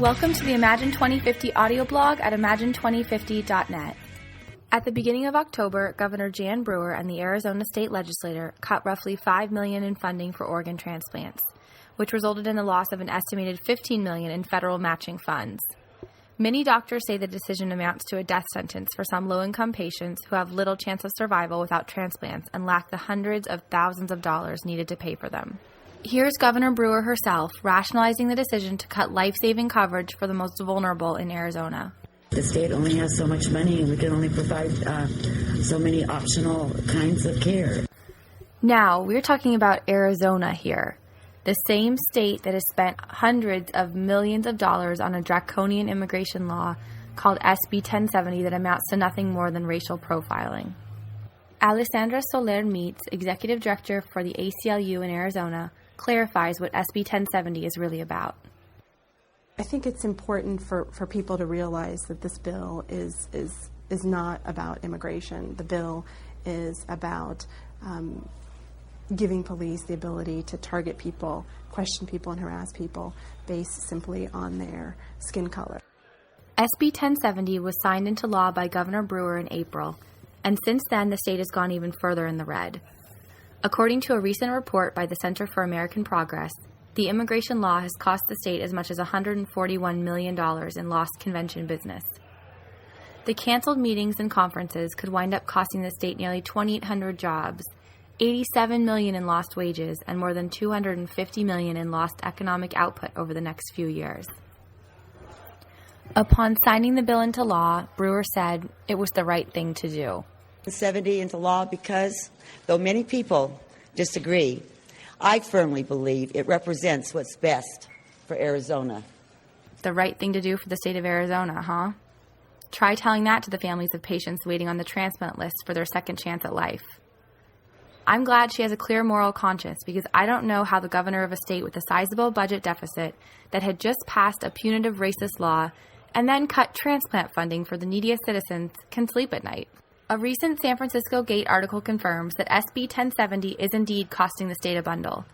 Welcome to the Imagine 2050 audio blog at imagine2050.net. At the beginning of October, Governor Brewer and the Arizona state legislature cut roughly $5 million in funding for organ transplants, which resulted in the loss of an estimated $15 million in federal matching funds. Many doctors say the decision amounts to a death sentence for some low-income patients who have little chance of survival without transplants and lack the hundreds of thousands of dollars needed to pay for them. Here's Governor Brewer herself rationalizing the decision to cut life-saving coverage for the most vulnerable in Arizona. The state only has so much money, and we can only provide so many optional kinds of care. Now, we're talking about Arizona here, the same state that has spent hundreds of millions of dollars on a draconian immigration law called SB 1070 that amounts to nothing more than racial profiling. Alessandra Soler Meets, executive director for the ACLU in Arizona, clarifies what SB 1070 is really about. I think it's important for people to realize that this bill is not about immigration. The bill is about giving police the ability to target people, question people, and harass people based simply on their skin color. SB 1070 was signed into law by Governor Brewer in April, and since then the state has gone even further in the red. According to a recent report by the Center for American Progress, the immigration law has cost the state as much as $141 million in lost convention business. The canceled meetings and conferences could wind up costing the state nearly 2,800 jobs, $87 million in lost wages, and more than $250 million in lost economic output over the next few years. Upon signing the bill into law, Brewer said it was the right thing to do. 70 into law because, though many people disagree, I firmly believe it represents what's best for Arizona. The right thing to do for the state of Arizona, huh? Try telling that to the families of patients waiting on the transplant list for their second chance at life. I'm glad she has a clear moral conscience because I don't know how the governor of a state with a sizable budget deficit that had just passed a punitive racist law and then cut transplant funding for the neediest citizens can sleep at night. A recent San Francisco Gate article confirms that SB 1070 is indeed costing the state a bundle.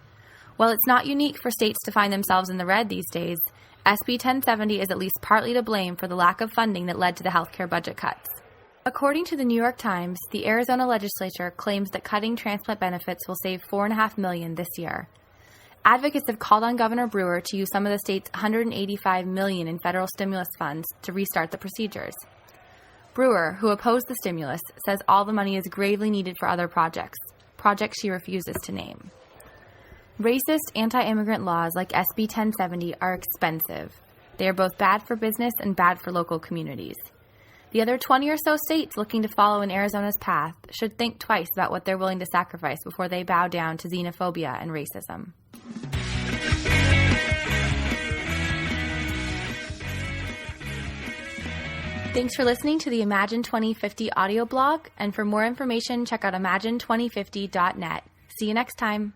While it's not unique for states to find themselves in the red these days, SB 1070 is at least partly to blame for the lack of funding that led to the healthcare budget cuts. According to the New York Times, the Arizona legislature claims that cutting transplant benefits will save $4.5 million this year. Advocates have called on Governor Brewer to use some of the state's $185 million in federal stimulus funds to restart the procedures. Brewer, who opposed the stimulus, says all the money is gravely needed for other projects she refuses to name. Racist anti-immigrant laws like SB 1070 are expensive. They are both bad for business and bad for local communities. The other 20 or so states looking to follow in Arizona's path should think twice about what they're willing to sacrifice before they bow down to xenophobia and racism. Thanks for listening to the Imagine 2050 audio blog, and for more information, check out imagine2050.net. See you next time.